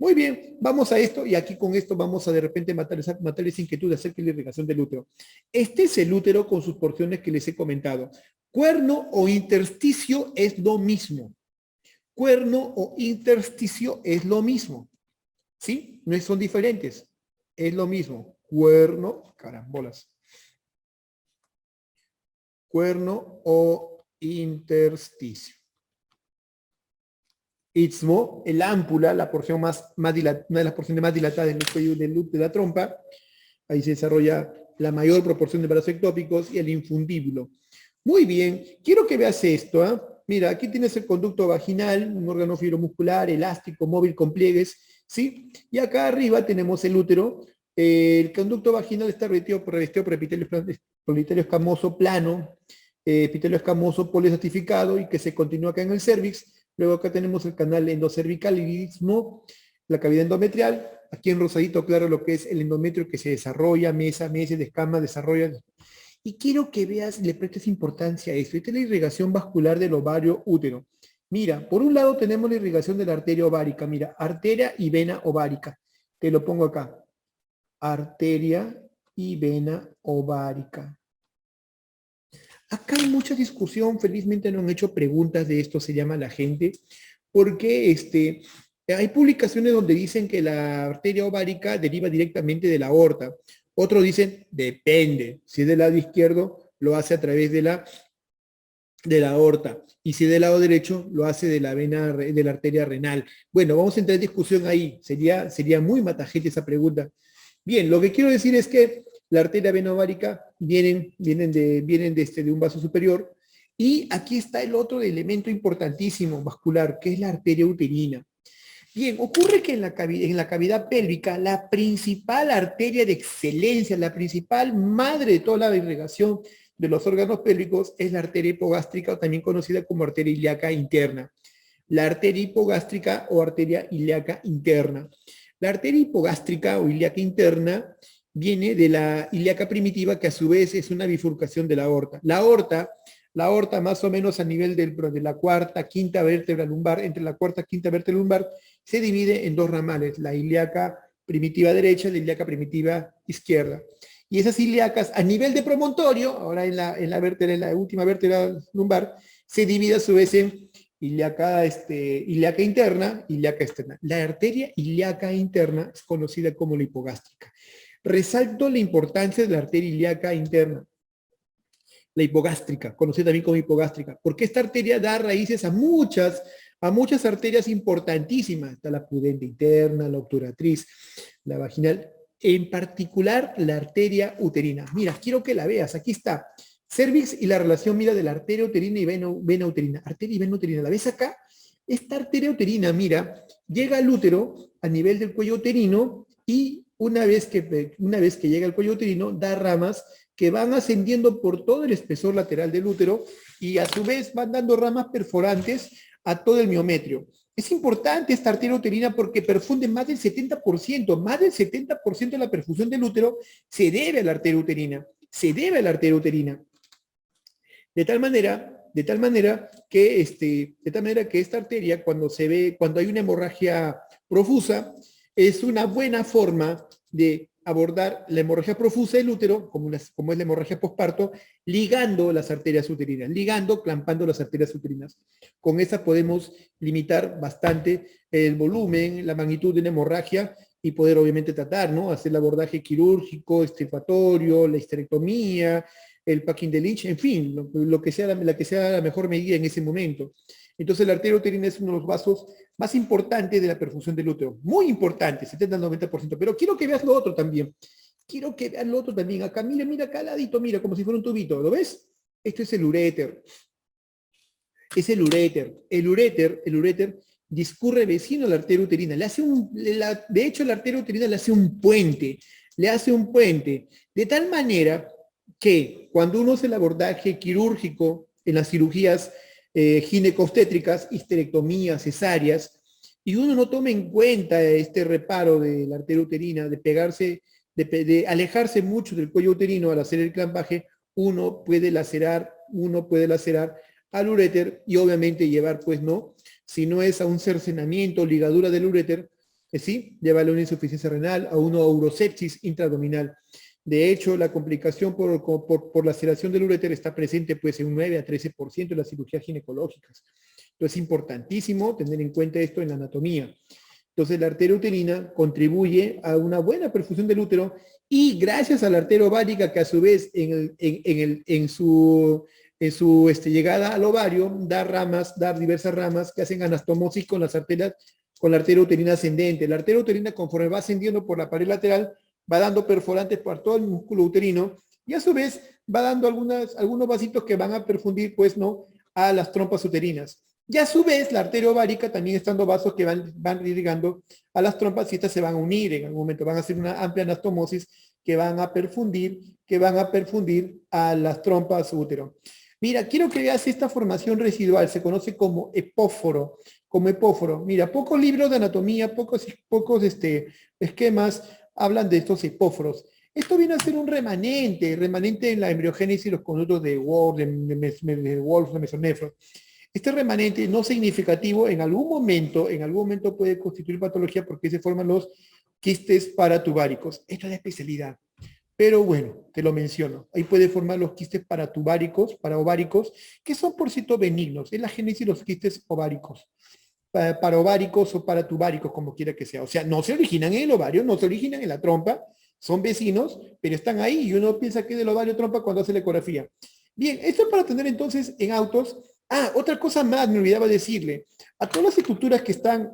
Muy bien, vamos a esto y aquí con esto vamos a de repente matar esa inquietud acerca de la irrigación del útero. Este es el útero con sus porciones que les he comentado. Cuerno o intersticio es lo mismo. Cuerno o intersticio es lo mismo. ¿Sí? No son diferentes. Es lo mismo. Cuerno, carambolas. Cuerno o intersticio. Istmo, el ámpula, la porción una de las porciones más dilatadas del cuello de la trompa. Ahí se desarrolla la mayor proporción de vasos ectópicos y el infundíbulo. Muy bien, quiero que veas esto. ¿Eh? Mira, aquí tienes el conducto vaginal, un órgano fibromuscular, elástico, móvil, con pliegues, ¿sí? Y acá arriba tenemos el útero. El conducto vaginal está revestido por epitelio escamoso plano, epitelio escamoso poliestratificado y que se continúa acá en el cervix. Luego acá tenemos el canal endocervical, el istmo, la cavidad endometrial. Aquí en rosadito claro lo que es el endometrio que se desarrolla mes a mes, de escama, desarrolla. Y quiero que veas y le prestes importancia a esto. Esta es la irrigación vascular del ovario útero. Mira, por un lado tenemos la irrigación de la arteria ovárica. Mira, arteria y vena ovárica. Te lo pongo acá. Arteria y vena ovárica. Acá hay mucha discusión, felizmente no han hecho preguntas de esto, se llama la gente, porque hay publicaciones donde dicen que la arteria ovárica deriva directamente de la aorta. Otros dicen, depende, si es del lado izquierdo, lo hace a través de la aorta, y si es del lado derecho, lo hace de la vena, de la arteria renal. Bueno, vamos a entrar en discusión ahí, sería muy matajete esa pregunta. Bien, lo que quiero decir es que la arteria vena ovárica vienen de un vaso superior, y aquí está el otro elemento importantísimo vascular, que es la arteria uterina. Bien, ocurre que en la cavidad pélvica, la principal arteria de excelencia, la principal madre de toda la irrigación de los órganos pélvicos es la arteria hipogástrica, o también conocida como arteria ilíaca interna. La arteria hipogástrica o arteria ilíaca interna. La arteria hipogástrica o ilíaca interna viene de la ilíaca primitiva, que a su vez es una bifurcación de la aorta. La aorta más o menos a nivel de la cuarta, quinta vértebra lumbar, entre la cuarta y quinta vértebra lumbar, se divide en dos ramales, la ilíaca primitiva derecha y la ilíaca primitiva izquierda. Y esas ilíacas a nivel de promontorio, ahora en la última vértebra lumbar, se divide a su vez en ilíaca interna, ilíaca externa. La arteria ilíaca interna es conocida como la hipogástrica. Resalto la importancia de la arteria ilíaca interna, la hipogástrica, conocida también como hipogástrica, porque esta arteria da raíces a muchas arterias importantísimas. Está la pudente interna, la obturatriz, la vaginal, en particular la arteria uterina. Mira, quiero que la veas, aquí está. Cervix y la relación, mira, de la arteria uterina y vena uterina. Arteria y vena uterina, ¿la ves acá? Esta arteria uterina, mira, llega al útero a nivel del cuello uterino, y una vez que llega al cuello uterino, da ramas que van ascendiendo por todo el espesor lateral del útero, y a su vez van dando ramas perforantes a todo el miometrio. Es importante esta arteria uterina porque perfunde más del 70% de la perfusión del útero se debe a la arteria uterina, De tal manera que esta arteria, cuando hay una hemorragia profusa, es una buena forma de abordar la hemorragia profusa del útero, como es la hemorragia posparto, ligando las arterias uterinas, clampando las arterias uterinas. Con esa podemos limitar bastante el volumen, la magnitud de la hemorragia, y poder obviamente tratar, ¿no? Hacer el abordaje quirúrgico, extirpatorio, la histerectomía, el packing de Lynch, en fin, lo que sea la mejor medida en ese momento. Entonces la arteria uterina es uno de los vasos más importantes de la perfusión del útero. Muy importante, 70 al 90%. Pero quiero que veas lo otro también. Acá, mira acá al ladito, mira, como si fuera un tubito. ¿Lo ves? Este es el uréter. Es el uréter. El uréter discurre vecino a la arteria uterina. De hecho, la arteria uterina le hace un puente. De tal manera que cuando uno hace el abordaje quirúrgico en las cirugías ginecobstétricas, histerectomías, cesáreas, y uno no toma en cuenta este reparo de la arteria uterina, de alejarse mucho del cuello uterino al hacer el clampaje, uno puede lacerar al uréter, y obviamente llevar, pues no, si no es a un cercenamiento, ligadura del uréter, ¿sí? Lleva a una insuficiencia renal, a una urosepsis intraabdominal. De hecho, la complicación por laceración del uréter está presente pues, en un 9 a 13% de las cirugías ginecológicas. Entonces, es importantísimo tener en cuenta esto en la anatomía. Entonces, la arteria uterina contribuye a una buena perfusión del útero y gracias a la arteria ovárica, que a su vez en su llegada al ovario da diversas ramas que hacen anastomosis con las arterias, con la arteria uterina ascendente. La arteria uterina, conforme va ascendiendo por la pared lateral, va dando perforantes por todo el músculo uterino y a su vez va dando algunos vasitos que van a perfundir, pues, ¿no?, a las trompas uterinas. Y a su vez, la arteria ovárica también están dando vasos que van irrigando a las trompas y estas se van a unir en algún momento, van a hacer una amplia anastomosis que van a perfundir a las trompas útero. Mira, quiero que veas esta formación residual, se conoce como epóforo, Mira, pocos libros de anatomía, pocos esquemas hablan de estos epóforos. Esto viene a ser un remanente en la embriogénesis y los conductos de Wolff, de mesonefro. Este remanente no significativo en algún momento puede constituir patología porque se forman los quistes paratubáricos. Esto es de especialidad. Pero bueno, te lo menciono. Ahí puede formar los quistes paraováricos, que son por cierto benignos. Es la génesis de los quistes ováricos. Paraováricos o paratubáricos, como quiera que sea. O sea, no se originan en el ovario, no se originan en la trompa, son vecinos, pero están ahí y uno piensa que es del ovario trompa cuando hace la ecografía. Bien, esto es para tener entonces en autos. Otra cosa más, me olvidaba decirle. A todas las estructuras que están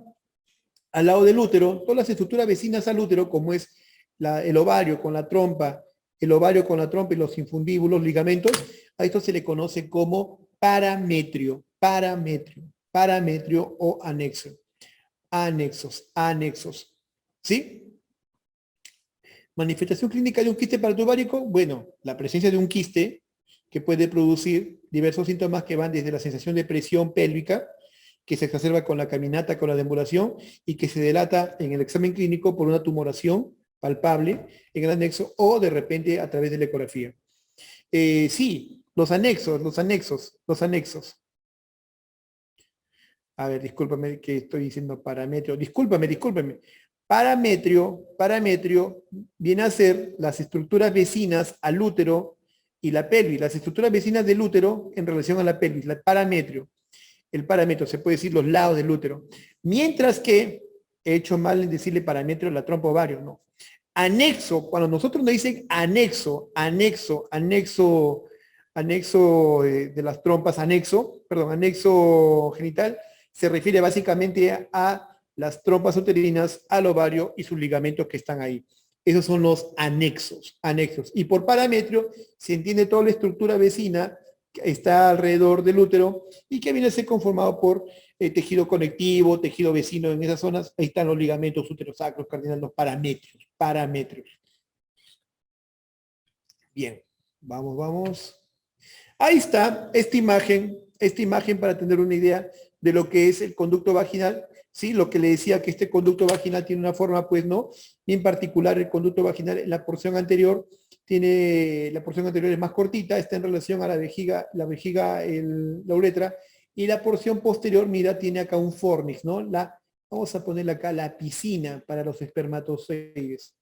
al lado del útero, todas las estructuras vecinas al útero, como es el ovario con la trompa y los infundíbulos, ligamentos, a esto se le conoce como parametrio o anexo. Anexos. ¿Sí? Manifestación clínica de un quiste paratubárico, bueno, la presencia de un quiste que puede producir diversos síntomas que van desde la sensación de presión pélvica, que se exacerba con la caminata, con la deambulación, y que se delata en el examen clínico por una tumoración palpable en el anexo o de repente a través de la ecografía. Sí, los anexos. A ver, discúlpame que estoy diciendo parametrio. Discúlpame. Parametrio viene a ser las estructuras vecinas al útero y la pelvis. Las estructuras vecinas del útero en relación a la pelvis. El parámetro, se puede decir los lados del útero. Mientras que, he hecho mal en decirle parámetro la trompa ovario, no. Anexo, cuando nosotros nos dicen anexo de las trompas, anexo genital, se refiere básicamente a las trompas uterinas, al ovario y sus ligamentos que están ahí. Esos son los anexos. Y por parámetro se entiende toda la estructura vecina que está alrededor del útero y que viene a ser conformado por tejido conectivo, tejido vecino en esas zonas. Ahí están los ligamentos uterosacros, cardinales, los parámetros. Bien, vamos. Ahí está esta imagen para tener una idea de lo que es el conducto vaginal. Sí, lo que le decía que este conducto vaginal tiene una forma, pues no, bien particular. El conducto vaginal en la porción anterior es más cortita, está en relación a la vejiga, la uretra, y la porción posterior, mira, tiene acá un fornix, ¿no? Vamos a ponerle acá la piscina para los espermatozoides.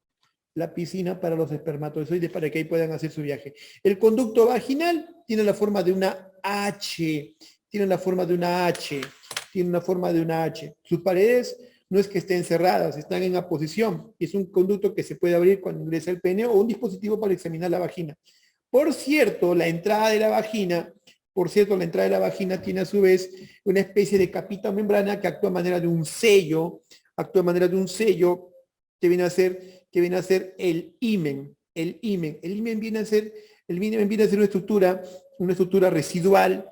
Para que ahí puedan hacer su viaje. El conducto vaginal tiene la forma de una H. Sus paredes no es que estén cerradas, están en una posición. Es un conducto que se puede abrir cuando ingresa el pene o un dispositivo para examinar la vagina. Por cierto, la entrada de la vagina tiene a su vez una especie de capita o membrana que actúa de manera de un sello, que viene a ser el himen. El himen viene a ser una estructura residual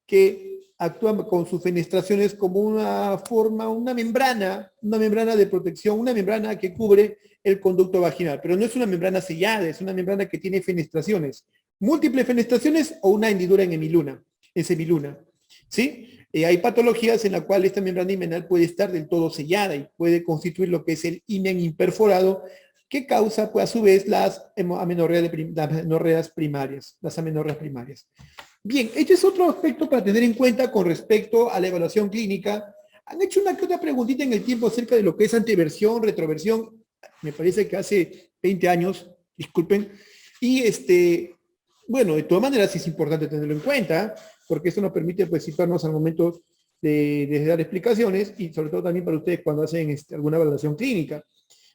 que actúa con sus fenestraciones como una membrana de protección, una membrana que cubre el conducto vaginal, pero no es una membrana sellada, es una membrana que tiene fenestraciones, múltiples fenestraciones o una hendidura en semiluna, ¿sí? Hay patologías en las cuales esta membrana himenal puede estar del todo sellada y puede constituir lo que es el himen imperforado, que causa, pues, a su vez las amenorreas primarias. Bien, este es otro aspecto para tener en cuenta con respecto a la evaluación clínica. Han hecho una que otra preguntita en el tiempo acerca de lo que es anteversión, retroversión. Me parece que hace 20 años, disculpen. Y bueno, de todas maneras sí es importante tenerlo en cuenta, porque esto nos permite pues situarnos al momento de dar explicaciones y sobre todo también para ustedes cuando hacen alguna evaluación clínica.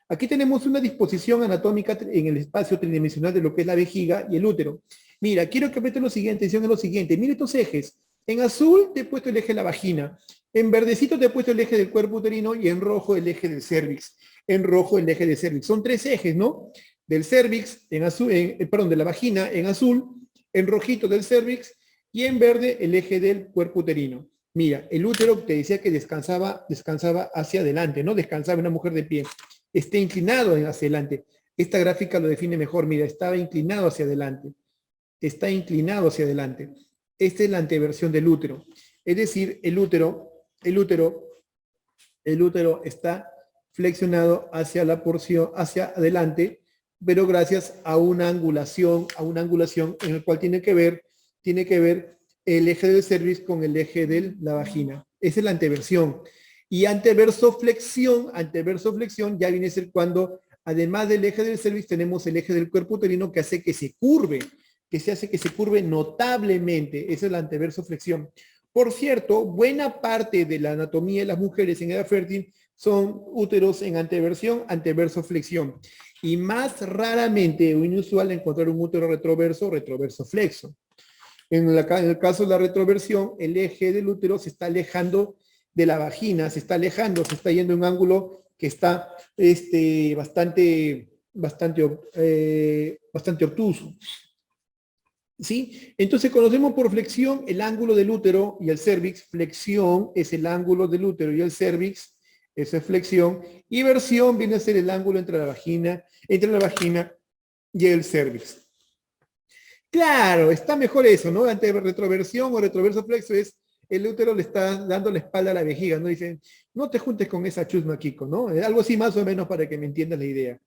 Aquí tenemos una disposición anatómica en el espacio tridimensional de lo que es la vejiga y el útero. Mira, quiero que presten lo siguiente, atención a lo siguiente. Mira estos ejes. En azul te he puesto el eje de la vagina. En verdecito te he puesto el eje del cuerpo uterino y en rojo el eje del cérvix. En rojo el eje del cérvix. Son tres ejes, ¿no? Del cérvix, en azul, perdón, de la vagina en azul, en rojito del cérvix y en verde el eje del cuerpo uterino. Mira, el útero te decía que descansaba hacia adelante, ¿no? Descansaba una mujer de pie. Está inclinado hacia adelante. Esta gráfica lo define mejor. Mira, estaba inclinado hacia adelante. Está inclinado hacia adelante. Esta es la anteversión del útero. Es decir, el útero está flexionado hacia la porción, hacia adelante, pero gracias a una angulación en la cual tiene que ver el eje del cérvix con el eje de la vagina. Esa es la anteversión. Y anteversoflexión ya viene a ser cuando, además del eje del cérvix, tenemos el eje del cuerpo uterino que hace que se curve, notablemente. Esa es la anteversoflexión. Por cierto, buena parte de la anatomía de las mujeres en edad fértil son úteros en anteversión, anteversoflexión. Y más raramente o inusual encontrar un útero retroverso o retroverso flexo. En el caso de la retroversión, el eje del útero se está alejando de la vagina, se está yendo en un ángulo que está bastante obtuso. ¿Sí? Entonces conocemos por flexión el ángulo del útero y el cérvix. Flexión es el ángulo del útero y el cérvix, esa es flexión. Y versión viene a ser el ángulo entre la vagina y el cérvix. Claro, está mejor eso, ¿no? Ante retroversión o retroverso flexo es el útero le está dando la espalda a la vejiga, ¿no? Dicen, no te juntes con esa chusma, Kiko, ¿no? Algo así más o menos para que me entiendas la idea.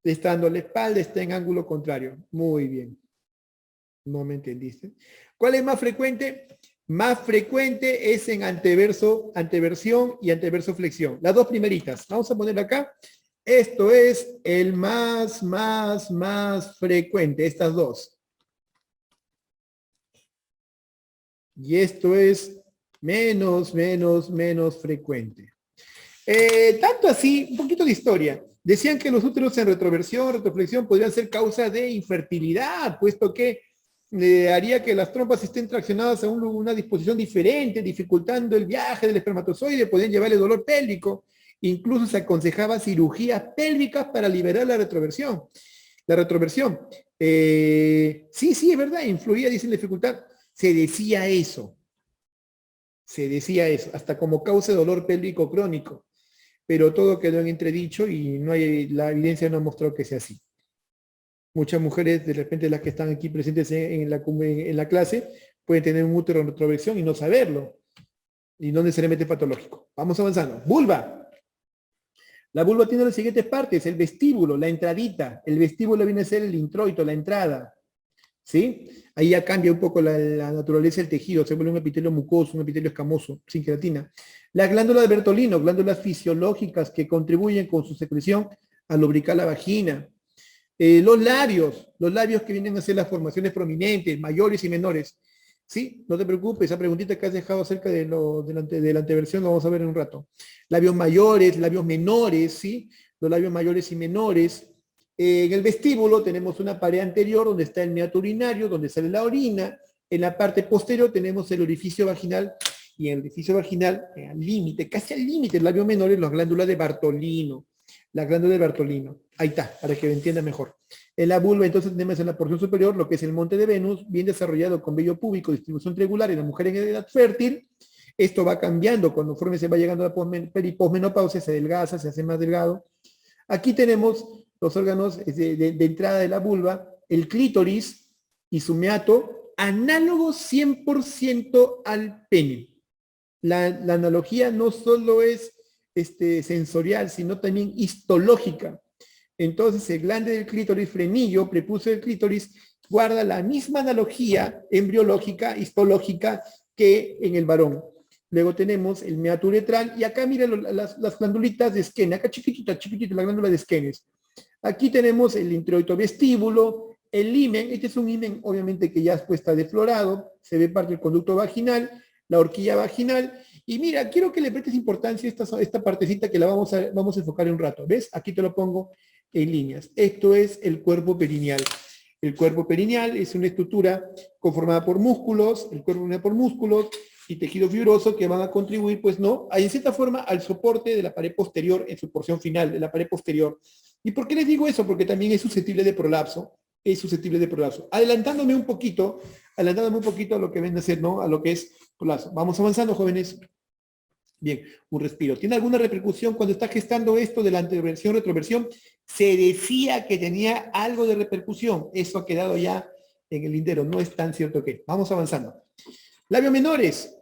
Está dando la espalda, está en ángulo contrario. Muy bien. No me entendiste. ¿Cuál es más frecuente? Más frecuente es en anteversión y anteverso flexión. Las dos primeritas. Vamos a poner acá. Esto es el más frecuente, estas dos. Y esto es menos frecuente. Tanto así, un poquito de historia. Decían que los úteros en retroversión, retroflexión podrían ser causa de infertilidad, puesto que haría que las trompas estén traccionadas a una disposición diferente, dificultando el viaje del espermatozoide, podían llevarle dolor pélvico. Incluso se aconsejaba cirugías pélvicas para liberar la retroversión. La retroversión. Sí, es verdad, influía, dicen, la dificultad. Se decía eso, hasta como causa de dolor pélvico crónico, pero todo quedó en entredicho y la evidencia no mostró que sea así. Muchas mujeres, de repente las que están aquí presentes en la clase, pueden tener un útero en retroversión y no saberlo, y no necesariamente patológico. Vamos avanzando. Vulva. La vulva tiene las siguientes partes: el vestíbulo, la entradita. El vestíbulo viene a ser el introito, la entrada. ¿Sí? Ahí ya cambia un poco la naturaleza del tejido, se vuelve un epitelio mucoso, un epitelio escamoso, sin queratina. La glándula de Bertolino, glándulas fisiológicas que contribuyen con su secreción a lubricar la vagina. Los labios que vienen a ser las formaciones prominentes, mayores y menores. ¿Sí? No te preocupes, esa preguntita que has dejado acerca de la anteversión lo vamos a ver en un rato. Labios mayores, labios menores, ¿sí? Los labios mayores y menores. En el vestíbulo tenemos una pared anterior donde está el meato urinario, donde sale la orina. En la parte posterior tenemos el orificio vaginal, y en el orificio vaginal, al límite, casi al límite, el labio menor, las glándulas de Bartolino. La glándula de Bartolino. Ahí está, para que lo entienda mejor. En la vulva, entonces, tenemos en la porción superior lo que es el monte de Venus, bien desarrollado con vello púbico, distribución triangular en la mujer en edad fértil. Esto va cambiando conforme se va llegando a la posmenopausia, se adelgaza, se hace más delgado. Aquí tenemos los órganos de entrada de la vulva, el clítoris y su meato, análogos 100% al pene. La analogía no solo es sensorial, sino también histológica. Entonces, el glande del clítoris, frenillo, prepucio del clítoris, guarda la misma analogía embriológica, histológica que en el varón. Luego tenemos el meato uretral y acá miren las glandulitas de Skene, acá chiquitita, chiquitita la glándula de Skene. Aquí tenemos el introito vestíbulo, el himen, este es un himen obviamente que ya después está deflorado, se ve parte del conducto vaginal, la horquilla vaginal, y mira, quiero que le prestes importancia a esta partecita que la vamos a enfocar en un rato, ¿ves? Aquí te lo pongo en líneas. Esto es el cuerpo perineal. El cuerpo perineal es una estructura conformada por músculos, el cuerpo perineal por músculos y tejido fibroso que van a contribuir, pues no, en cierta forma al soporte de la pared posterior en su porción final, de la pared posterior. ¿Y por qué les digo eso? Porque también es susceptible de prolapso, es susceptible de prolapso. Adelantándome un poquito a lo que viene a ser, ¿no? A lo que es prolapso. Vamos avanzando, jóvenes. Bien, un respiro. ¿Tiene alguna repercusión cuando está gestando esto de la anteroversión, retroversión? Se decía que tenía algo de repercusión. Eso ha quedado ya en el lindero. No es tan cierto que. Vamos avanzando. Labios menores.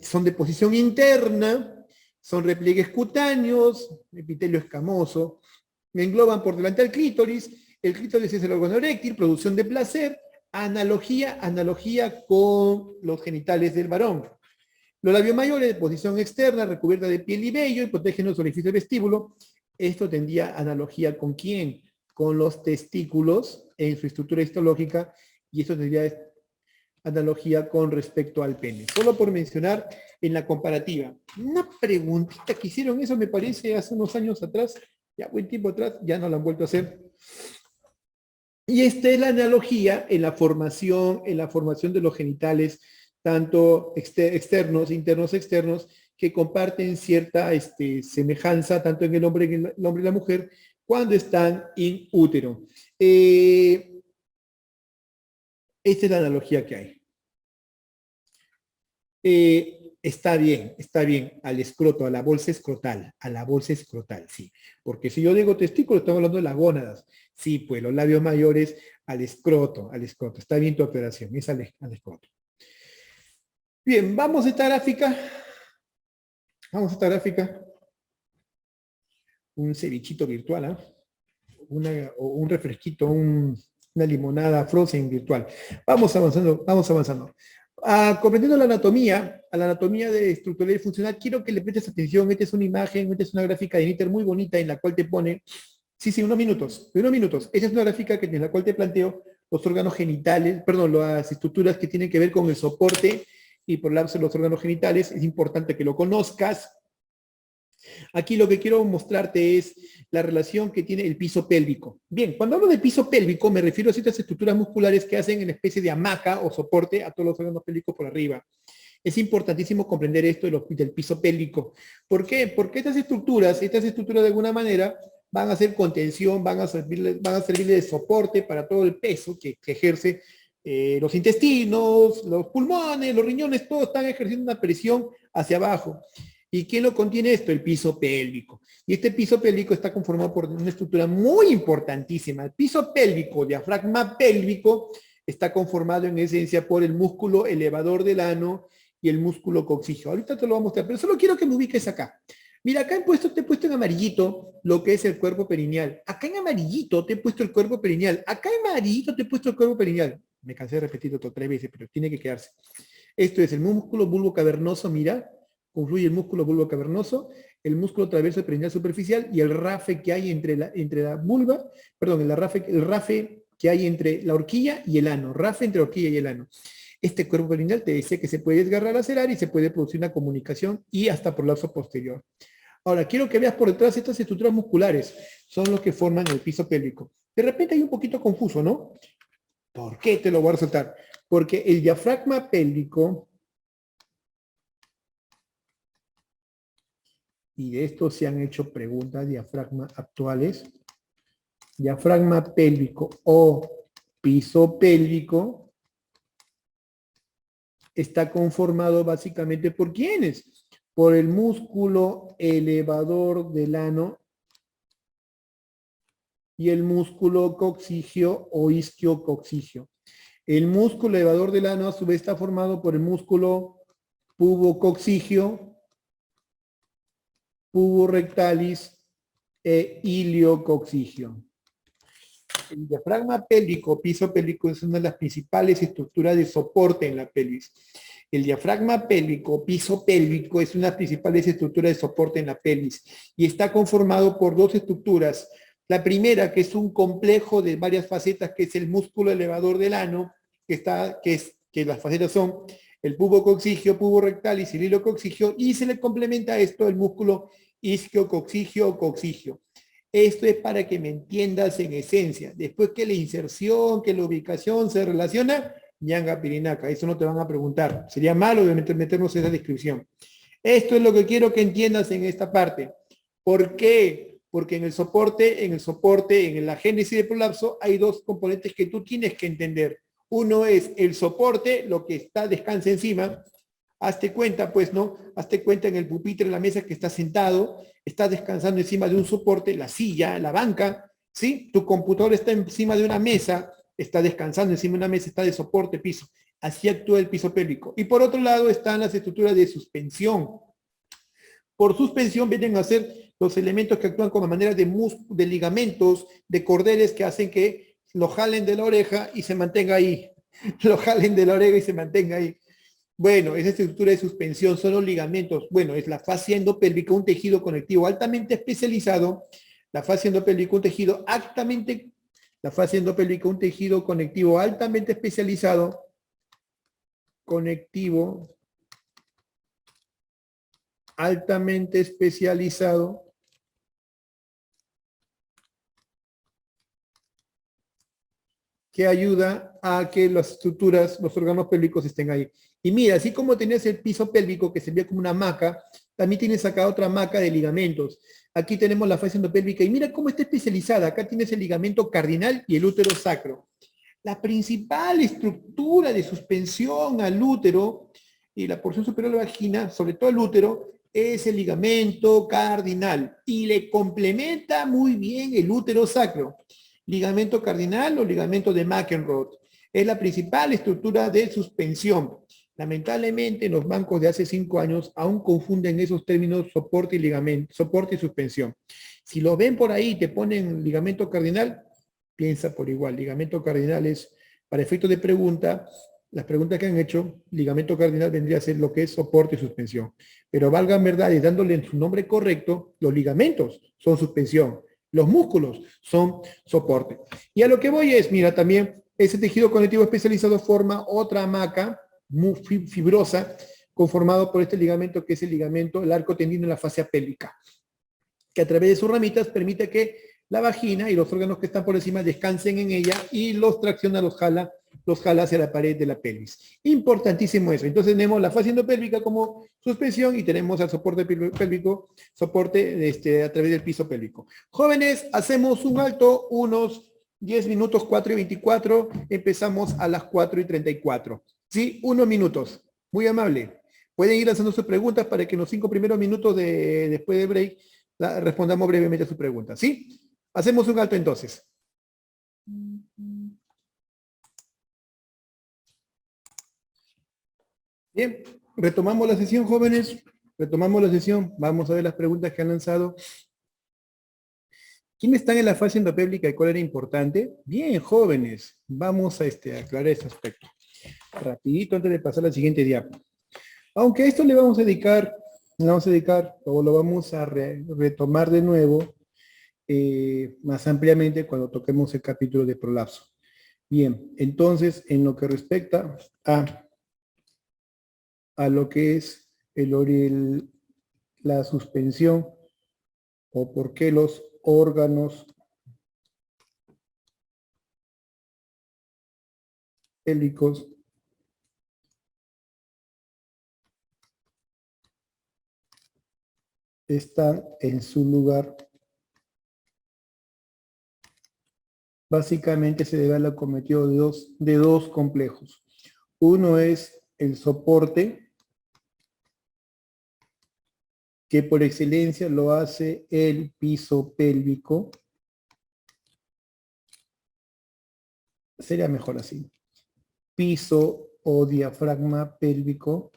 Son de posición interna, son repliegues cutáneos, epitelio escamoso, engloban por delante al clítoris. El clítoris es el órgano eréctil, producción de placer, analogía con los genitales del varón. Los labios mayores de posición externa, recubierta de piel y vello y protegen los orificios del vestíbulo. Esto tendría analogía con quién? Con los testículos en su estructura histológica, y esto tendría analogía con respecto al pene. Solo por mencionar en la comparativa. Una preguntita que hicieron, eso me parece hace unos años atrás, ya buen tiempo atrás, ya no la han vuelto a hacer. Y esta es la analogía en la formación de los genitales, tanto externos, internos, externos, que comparten cierta semejanza tanto en el hombre y la mujer cuando están in útero. Esta es la analogía que hay. Está bien, al escroto, a la bolsa escrotal, sí. Porque si yo digo testículo, estamos hablando de las gónadas. Sí, pues los labios mayores al escroto. Está bien tu aclaración, es al escroto. Bien, vamos a esta gráfica. Un cevichito virtual, ¿eh? Un refresquito, una limonada frozen virtual. Vamos avanzando. Comprendiendo la anatomía, a la anatomía de estructural y funcional, quiero que le prestes atención. Esta es una imagen, esta es una gráfica de Nitter muy bonita en la cual te pone, unos minutos. Esta es una gráfica en la cual te planteo los órganos genitales, las estructuras que tienen que ver con el soporte y prolapso de los órganos genitales. Es importante que lo conozcas. Aquí lo que quiero mostrarte es la relación que tiene el piso pélvico. Bien, cuando hablo de piso pélvico me refiero a ciertas estructuras musculares que hacen una especie de hamaca o soporte a todos los órganos pélvicos por arriba. Es importantísimo comprender esto del piso pélvico. ¿Por qué? Porque estas estructuras de alguna manera van a hacer contención, van a servirle de soporte para todo el peso que ejerce los intestinos, los pulmones, los riñones, todos están ejerciendo una presión hacia abajo. ¿Y quién lo contiene esto? El piso pélvico. Y este piso pélvico está conformado por una estructura muy importantísima. El piso pélvico, diafragma pélvico, está conformado en esencia por el músculo elevador del ano y el músculo coxígeo. Ahorita te lo voy a mostrar, pero solo quiero que me ubiques acá. Mira, acá te he puesto en amarillito lo que es el cuerpo perineal. Acá en amarillito te he puesto el cuerpo perineal. Acá en amarillito te he puesto el cuerpo perineal. Me cansé de repetirlo 3 veces, pero tiene que quedarse. Esto es el músculo bulbo cavernoso, mira, confluye el músculo bulbo cavernoso, el músculo transverso perineal superficial y el rafe que hay entre la vulva, perdón, el rafe que hay entre la horquilla y el ano, rafe entre la horquilla y el ano. Este cuerpo perineal te dice que se puede desgarrar, lacerar y se puede producir una comunicación y hasta prolapso posterior. Ahora, quiero que veas por detrás estas estructuras musculares, son los que forman el piso pélvico. De repente hay un poquito confuso, ¿no? ¿Por qué? Te lo voy a resaltar. Porque el diafragma pélvico, y de esto se han hecho preguntas diafragma actuales, diafragma pélvico o piso pélvico está conformado básicamente por ¿quiénes? Por el músculo elevador del ano y el músculo coxígeo o isquiocoxígeo. El músculo elevador del ano a su vez está formado por el músculo pubocoxígeo, pubo rectalis e iliocoxígeo. El diafragma pélvico, piso pélvico, es una de las principales estructuras de soporte en la pelvis. El diafragma pélvico, piso pélvico, es una de las principales estructuras de soporte en la pelvis y está conformado por dos estructuras. La primera, que es un complejo de varias facetas, que es el músculo elevador del ano, que las facetas son el pubo coccigio, pubo rectal y cilindro coccigio, y se le complementa a esto el músculo isquiococcigio o coccigio. Esto es para que me entiendas en esencia. Después que la inserción, que la ubicación se relaciona, ñanga pirinaca. Eso no te van a preguntar. Sería malo de meternos en esa descripción. Esto es lo que quiero que entiendas en esta parte. ¿Por qué? Porque en la génesis del prolapso, hay dos componentes que tú tienes que entender. Uno es el soporte, lo que está, descansa encima. Hazte cuenta, pues, ¿no? Hazte cuenta en el pupitre, en la mesa que estás sentado, estás descansando encima de un soporte, la silla, la banca, ¿sí? Tu computador está encima de una mesa, está descansando encima de una mesa, está de soporte, piso. Así actúa el piso pélvico. Y por otro lado están las estructuras de suspensión. Por suspensión vienen a ser los elementos que actúan como manera de ligamentos, de cordeles que hacen que lo jalen de la oreja y se mantenga ahí. Lo jalen de la oreja y se mantenga ahí. Bueno, esa estructura de suspensión son los ligamentos. Bueno, es la fascia endopélvica, un tejido conectivo altamente especializado. La fascia endopélvica, un tejido altamente, la fascia endopélvica, un tejido conectivo altamente especializado, conectivo altamente especializado, que ayuda a que las estructuras, los órganos pélvicos estén ahí. Y mira, así como tenías el piso pélvico que se veía como una hamaca, también tienes acá otra hamaca de ligamentos. Aquí tenemos la fascia endopélvica y mira cómo está especializada. Acá tienes el ligamento cardinal y el útero sacro. La principal estructura de suspensión al útero y la porción superior de la vagina, sobre todo el útero, es el ligamento cardinal y le complementa muy bien el útero sacro. Ligamento cardinal o ligamento de McEnroe. Es la principal estructura de suspensión. Lamentablemente, en los bancos de hace 5 años aún confunden esos términos soporte y ligamento, soporte y suspensión. Si lo ven por ahí y te ponen ligamento cardinal, piensa por igual. Ligamento cardinal es, para efectos de pregunta, las preguntas que han hecho, ligamento cardinal vendría a ser lo que es soporte y suspensión. Pero valgan verdades, dándole en su nombre correcto, los ligamentos son suspensión. Los músculos son soporte. Y a lo que voy es, mira, también ese tejido conectivo especializado forma otra hamaca muy fibrosa, conformado por este ligamento que es el ligamento, el arco tendino en la fascia pélvica, que a través de sus ramitas permite que la vagina y los órganos que están por encima descansen en ella y los tracciona, los jala hacia la pared de la pelvis. Importantísimo eso. Entonces tenemos la fascia endopélvica como suspensión y tenemos al soporte pélvico, soporte a través del piso pélvico. Jóvenes, hacemos un alto, unos 10 minutos, 4:24, empezamos a las 4:34. ¿Sí? 1 minutos. Muy amable. Pueden ir haciendo sus preguntas para que en los 5 primeros minutos después del break respondamos brevemente a su pregunta. ¿Sí? Hacemos un alto entonces. Bien, retomamos la sesión, jóvenes. Retomamos la sesión. Vamos a ver las preguntas que han lanzado. ¿Quiénes están en la fase endopélvica y cuál era importante? Bien, jóvenes. Vamos a aclarar este aspecto. Rapidito antes de pasar al siguiente diapo. Aunque a esto le vamos a dedicar, o lo vamos a retomar de nuevo más ampliamente cuando toquemos el capítulo de prolapso. Bien, entonces, en lo que respecta a lo que es la suspensión o por qué los órganos pélvicos están en su lugar, básicamente se debe al acometido de dos complejos. Uno es el soporte, que por excelencia lo hace el piso pélvico. Sería mejor así. Piso o diafragma pélvico.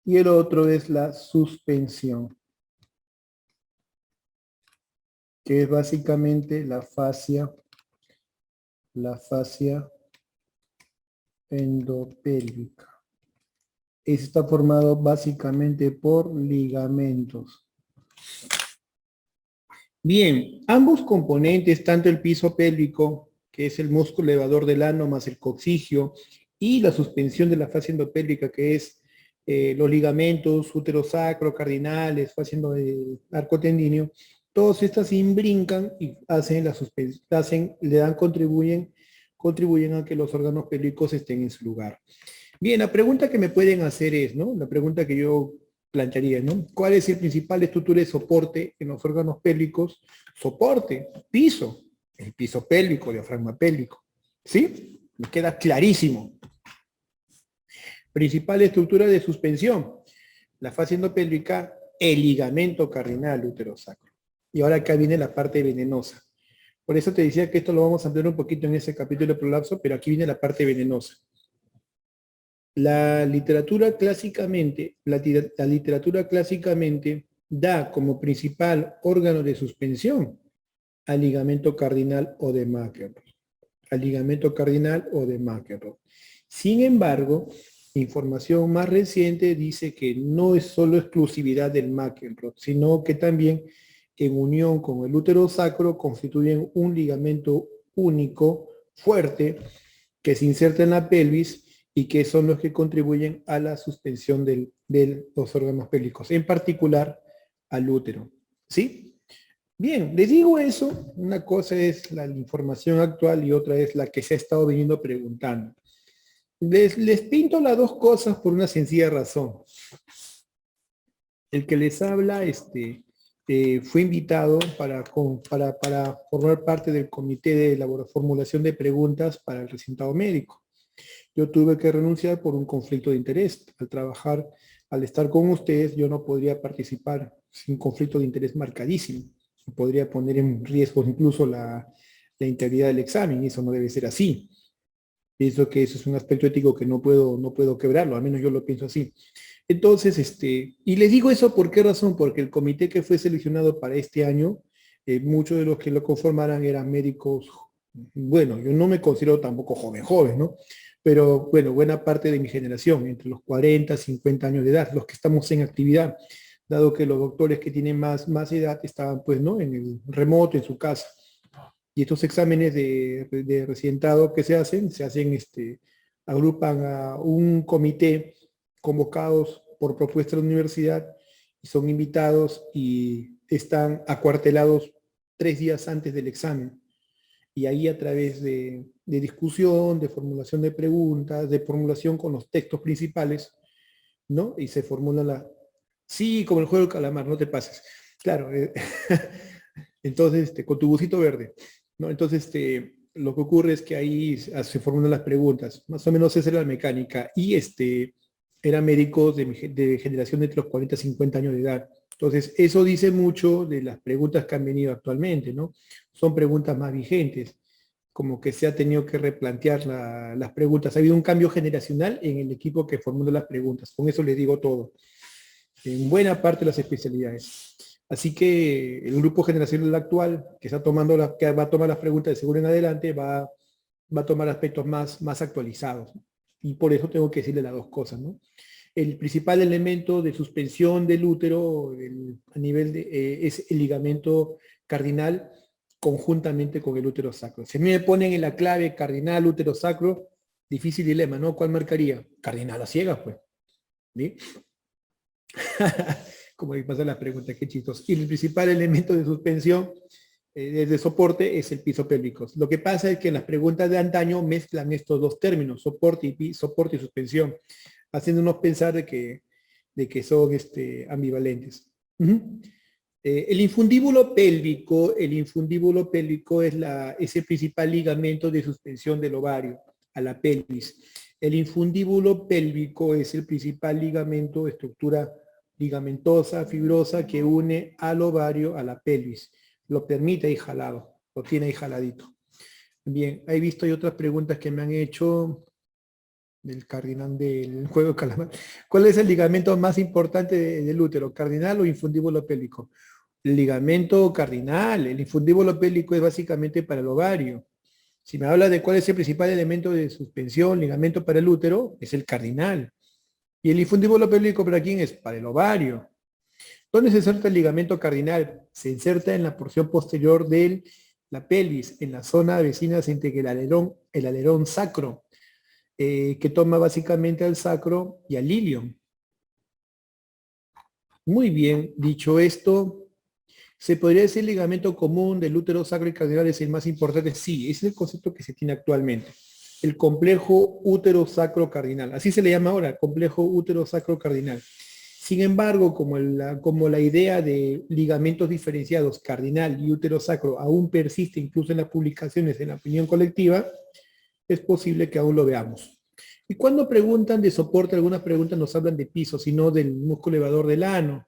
Y el otro es la suspensión. que es básicamente la fascia endopélvica. Está formado básicamente por ligamentos. Bien, ambos componentes, tanto el piso pélvico, que es el músculo elevador del ano más el coccigio, y la suspensión de la fascia endopélvica, que es los ligamentos útero-sacro, cardinales, fascia arco-tendineo, todas estas se imbrincan y hacen la suspensión, contribuyen a que los órganos pélvicos estén en su lugar. Bien, la pregunta que me pueden hacer es, ¿no? La pregunta que yo plantearía, ¿no? ¿Cuál es el principal estructura de soporte en los órganos pélvicos? Soporte, piso, el piso pélvico, diafragma pélvico. ¿Sí? Me queda clarísimo. Principal estructura de suspensión, la fascia endopélvica, el ligamento cardinal útero sacro. Y ahora acá viene la parte venenosa. Por eso te decía que esto lo vamos a ampliar un poquito en ese capítulo de prolapso, pero aquí viene la parte venenosa. La literatura clásicamente da como principal órgano de suspensión al ligamento cardinal o de McEnroe. Al ligamento cardinal o de McEnroe. Sin embargo, información más reciente dice que no es solo exclusividad del McEnroe, sino que también en unión con el útero sacro constituyen un ligamento único, fuerte, que se inserta en la pelvis y que son los que contribuyen a la suspensión de los órganos pélvicos, en particular al útero. ¿Sí? Bien, les digo eso, una cosa es la información actual y otra es la que se ha estado viniendo preguntando. Les pinto las dos cosas por una sencilla razón. El que les habla fue invitado para formar parte del comité de formulación de preguntas para el recintado médico. Yo tuve que renunciar por un conflicto de interés. Al estar con ustedes, yo no podría participar sin conflicto de interés marcadísimo. Podría poner en riesgo incluso la integridad del examen, y eso no debe ser así. Pienso que eso es un aspecto ético que no puedo quebrarlo, al menos yo lo pienso así. Entonces, y les digo eso, ¿por qué razón? Porque el comité que fue seleccionado para este año, muchos de los que lo conformaran eran médicos, bueno, yo no me considero tampoco joven, ¿no? Pero bueno, buena parte de mi generación, entre los 40, 50 años de edad, los que estamos en actividad, dado que los doctores que tienen más edad estaban pues, ¿no? En el remoto, en su casa. Y estos exámenes de residentado que se hacen, agrupan a un comité convocados por propuesta de la universidad, y son invitados y están acuartelados 3 días antes del examen. Y ahí a través de discusión, de formulación de preguntas, de formulación con los textos principales, ¿no? Y se formula Sí, como el juego del calamar, no te pases. Claro, entonces, con tu busito verde, ¿no? Entonces, lo que ocurre es que ahí se formulan las preguntas. Más o menos esa era la mecánica. Y eran médicos de generación de entre los 40 y 50 años de edad. Entonces, eso dice mucho de las preguntas que han venido actualmente, ¿no? Son preguntas más vigentes, como que se ha tenido que replantear las preguntas. Ha habido un cambio generacional en el equipo que formula las preguntas. Con eso les digo todo. En buena parte de las especialidades. Así que el grupo generacional actual, que que va a tomar las preguntas de seguro en adelante, va a tomar aspectos más actualizados. Y por eso tengo que decirle las dos cosas, ¿no? El principal elemento de suspensión del útero a nivel es el ligamento cardinal conjuntamente con el útero sacro. Si a mí me ponen en la clave cardinal útero sacro, difícil dilema, ¿no? ¿Cuál marcaría? Cardinal a ciegas, pues. ¿Sí? Como me pasan las preguntas, qué chistoso. Y el principal elemento de suspensión, de soporte, es el piso pélvico. Lo que pasa es que en las preguntas de antaño mezclan estos dos términos, soporte y suspensión, haciéndonos pensar de que son ambivalentes. El infundíbulo pélvico es el principal ligamento de suspensión del ovario a la pelvis. El infundíbulo pélvico es el principal ligamento, estructura ligamentosa, fibrosa, que une al ovario a la pelvis. Lo permite ahí jalado, lo tiene ahí jaladito. Bien, he visto otras preguntas que me han hecho del cardinal del juego de calamar. ¿Cuál es el ligamento más importante del útero, cardinal o infundíbulo pélvico? Ligamento cardinal. El infundíbulo pélvico es básicamente para el ovario. Si me habla de cuál es el principal elemento de suspensión, ligamento para el útero, es el cardinal. ¿Y el infundíbulo pélvico para quién es? Para el ovario. ¿Dónde se inserta el ligamento cardinal? Se inserta en la porción posterior de la pelvis, en la zona vecina entre el alerón sacro, que toma básicamente al sacro y al ilion. Muy bien, dicho esto, ¿se podría decir ligamento común del útero sacro y cardinal es el más importante? Sí, ese es el concepto que se tiene actualmente. El complejo útero sacro cardinal. Así se le llama ahora, complejo útero sacro cardinal. Sin embargo, como la idea de ligamentos diferenciados cardinal y útero sacro aún persiste incluso en las publicaciones en la opinión colectiva, es posible que aún lo veamos. Y cuando preguntan de soporte, algunas preguntas nos hablan de piso, sino del músculo elevador del ano.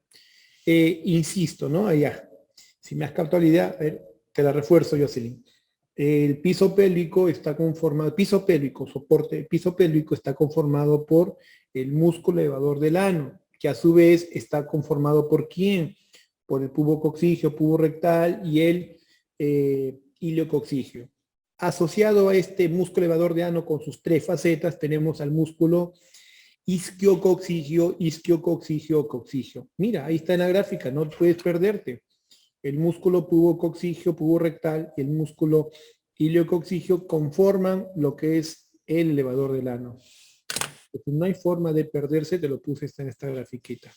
Insisto, ¿no? Allá. Si me has captado la idea, a ver, te la refuerzo, Jocelyn. El piso pélvico está conformado, piso pélvico, soporte, piso pélvico está conformado por el músculo elevador del ano, que a su vez está conformado por ¿quién? Por el pubo coxígeo, pubo rectal y el iliocoxígeo. Asociado a este músculo elevador de ano con sus tres facetas, tenemos al músculo isquiocoxigio, isquiocoxigio, coxigio. Mira, ahí está en la gráfica, no puedes perderte. El músculo pubocoxigio, pubo rectal y el músculo iliocoxigio conforman lo que es el elevador del ano. Entonces, no hay forma de perderse, te lo puse en esta grafiquita.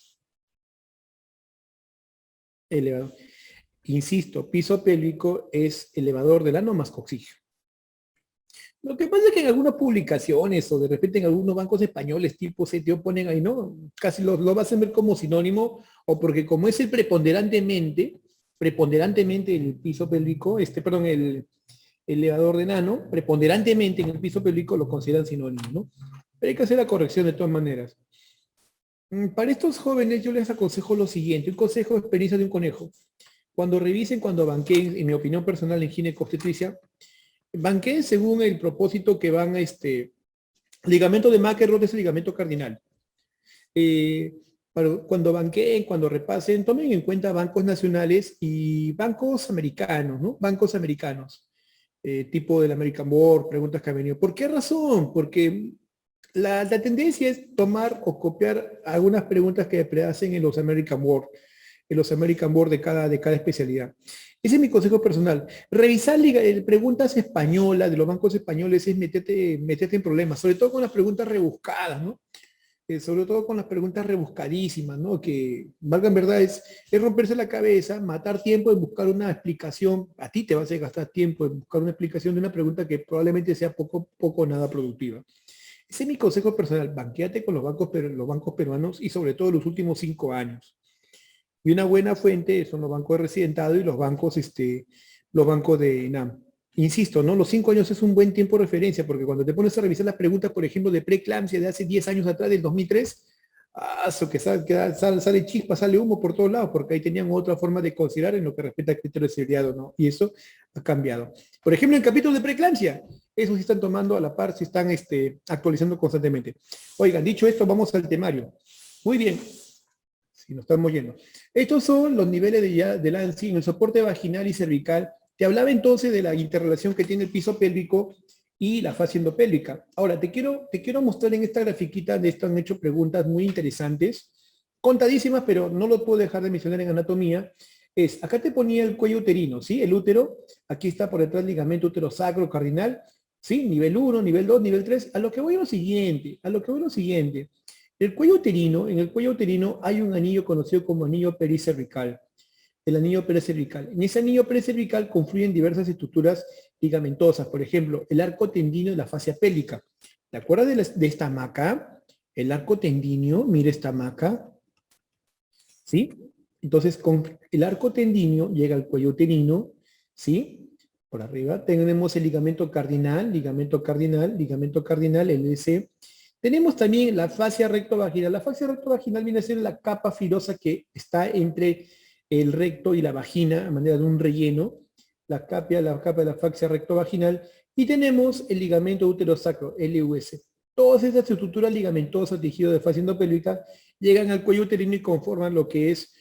Elevador. Insisto, piso pélvico es elevador del ano más coxigio. Lo que pasa es que en algunas publicaciones o de repente en algunos bancos españoles tipo CTO ponen ahí, ¿no? Casi lo vas a ver como sinónimo o porque como es el preponderantemente el piso pélvico, perdón, el elevador de nano, preponderantemente en el piso pélvico lo consideran sinónimo, ¿no? Pero hay que hacer la corrección de todas maneras. Para estos jóvenes yo les aconsejo lo siguiente, un consejo de experiencia de un conejo. Cuando revisen, cuando banqueen, en mi opinión personal en ginecobstetricia, banqueen según el propósito que van a ligamento de McElroy es el ligamento cardinal. Cuando banqueen, cuando repasen, tomen en cuenta bancos nacionales y bancos americanos, ¿no? Bancos americanos, tipo del American Board, preguntas que han venido. ¿Por qué razón? Porque la tendencia es tomar o copiar algunas preguntas que hacen en los American Board de cada especialidad. Ese es mi consejo personal. Revisar preguntas españolas de los bancos españoles es meterte en problemas, sobre todo con las preguntas rebuscadas, ¿no? Sobre todo con las preguntas rebuscadísimas, ¿no? Que, valga en verdad, es romperse la cabeza, matar tiempo en buscar una explicación. A ti te vas a gastar tiempo en buscar una explicación de una pregunta que probablemente sea poco o nada productiva. Ese es mi consejo personal. Banquéate con los bancos peruanos y sobre todo los últimos 5 años. Y una buena fuente son los bancos de residentado y los bancos de INAM. Insisto, ¿no? Los 5 años es un buen tiempo de referencia, porque cuando te pones a revisar las preguntas, por ejemplo, de preeclampsia de hace 10 años atrás, del 2003, sale chispa, sale humo por todos lados, porque ahí tenían otra forma de considerar en lo que respecta al criterio de seriedad o no. Y eso ha cambiado. Por ejemplo, en el capítulo de preeclampsia, eso sí están tomando a la par, se están actualizando constantemente. Oigan, dicho esto, vamos al temario. Muy bien. Si nos estamos yendo. Estos son los niveles de Lancy en el soporte vaginal y cervical. Te hablaba entonces de la interrelación que tiene el piso pélvico y la fascia endopélvica. Ahora, te quiero mostrar en esta grafiquita de esto han hecho preguntas muy interesantes, contadísimas, pero no lo puedo dejar de mencionar en anatomía. Acá te ponía el cuello uterino, ¿sí? El útero, aquí está por detrás el ligamento útero sacro cardinal, ¿sí? Nivel 1, nivel 2, nivel 3. A lo que voy a lo siguiente. En el cuello uterino hay un anillo conocido como anillo pericervical. El anillo pericervical. En ese anillo pericervical confluyen diversas estructuras ligamentosas, por ejemplo, el arco tendíneo y la fascia pélvica. ¿Te acuerdas de esta hamaca? El arco tendíneo, mira esta hamaca, ¿sí? Entonces, con el arco tendíneo llega al cuello uterino, ¿sí? Por arriba tenemos el ligamento cardinal, LC. Tenemos también la fascia rectovaginal. La fascia rectovaginal viene a ser la capa fibrosa que está entre el recto y la vagina, a manera de un relleno, la capa de la fascia rectovaginal. Y tenemos el ligamento útero-sacro, LUS. Todas estas estructuras ligamentosas, tejido de fascia endopélvica, llegan al cuello uterino y conforman lo que es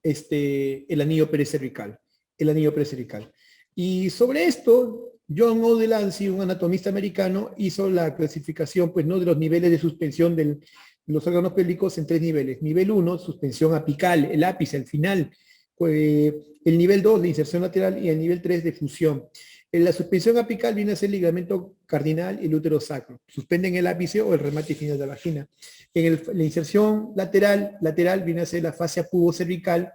el anillo pericervical. El anillo pericervical. Y sobre esto, John O. Delancey, un anatomista americano, hizo la clasificación, pues, ¿no?, de los niveles de suspensión de los órganos pélvicos en 3 niveles. Nivel 1, suspensión apical, el ápice al final. Pues, el nivel 2, la inserción lateral, y el nivel 3, de fusión. En la suspensión apical viene a ser el ligamento cardinal y el útero sacro. Suspenden el ápice o el remate final de la vagina. La inserción lateral viene a ser la fascia pubocervical,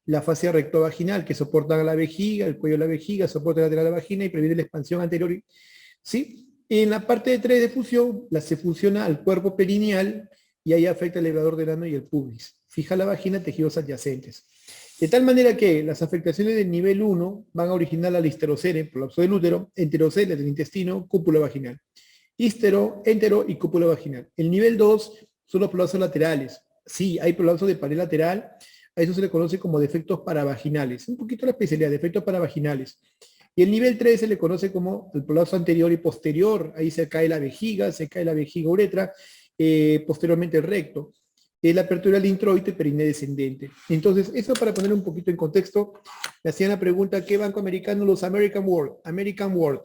la fascia rectovaginal, que soporta la vejiga, el cuello de la vejiga, soporta la lateral de la vagina y previene la expansión anterior. ¿Sí? En la parte de 3 de fusión, se fusiona al cuerpo perineal y ahí afecta el elevador del ano y el pubis. Fija la vagina, tejidos adyacentes. De tal manera que las afectaciones del nivel 1 van a originar la histerocele, prolapso del útero, enterocele del intestino, cúpula vaginal. Histero, entero y cúpula vaginal. El nivel 2 son los prolapsos laterales. Sí, hay prolapso de pared lateral, a eso se le conoce como defectos paravaginales. Un poquito la especialidad, defectos paravaginales. Y el nivel 3 se le conoce como el prolapso anterior y posterior. Ahí se cae la vejiga uretra, posteriormente el recto. La apertura del introito y periné descendente. Entonces, eso para poner un poquito en contexto, le hacían la pregunta, ¿qué banco americano? Los American World. American World.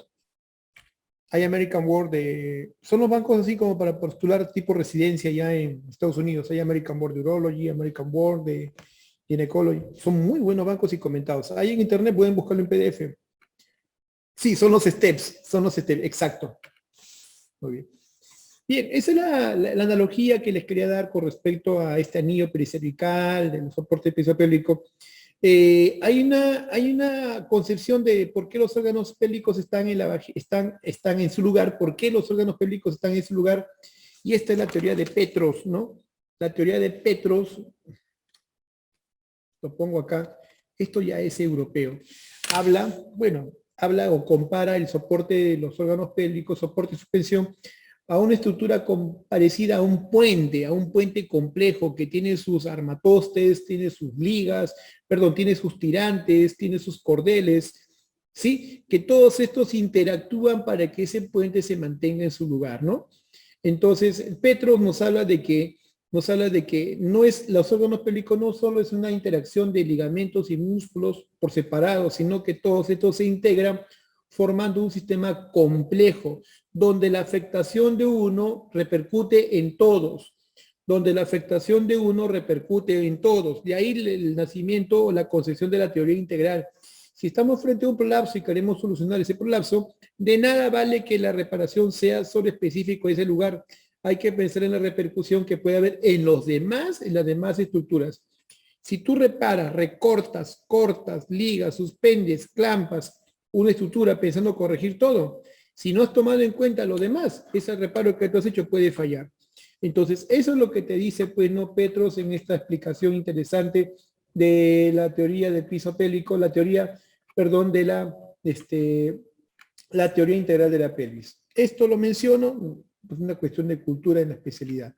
Hay American World son los bancos así como para postular tipo residencia ya en Estados Unidos. Hay American World de Urology, American World de Gynecology. Son muy buenos bancos y comentados. Ahí en internet pueden buscarlo en PDF. Sí, son los steps, exacto. Muy bien. Bien, esa es la analogía que les quería dar con respecto a este anillo pericervical, del soporte pisopélvico. Hay una concepción de por qué los órganos pélvicos están en su lugar, por qué los órganos pélvicos están en su lugar, y esta es la teoría de Petros, ¿no? La teoría de Petros, lo pongo acá, esto ya es europeo. Habla o compara el soporte de los órganos pélvicos, soporte y suspensión, a una estructura parecida a un puente complejo que tiene sus armatostes, tiene sus ligas, tiene sus tirantes, tiene sus cordeles, ¿sí? Que todos estos interactúan para que ese puente se mantenga en su lugar, ¿no? Entonces, Petros nos habla de que los órganos pélvicos no solo es una interacción de ligamentos y músculos por separado, sino que todos estos se integran formando un sistema complejo, donde la afectación de uno repercute en todos, De ahí el nacimiento o la concepción de la teoría integral. Si estamos frente a un prolapso y queremos solucionar ese prolapso, de nada vale que la reparación sea solo específico de ese lugar. Hay que pensar en la repercusión que puede haber en las demás estructuras. Si tú reparas, recortas, cortas, ligas, suspendes, clampas una estructura pensando corregir todo, si no has tomado en cuenta lo demás, ese reparo que tú has hecho puede fallar. Entonces, eso es lo que te dice, pues, no Petros en esta explicación interesante de la teoría del piso pélvico, la teoría integral de la pelvis. Esto lo menciono, es una cuestión de cultura en la especialidad.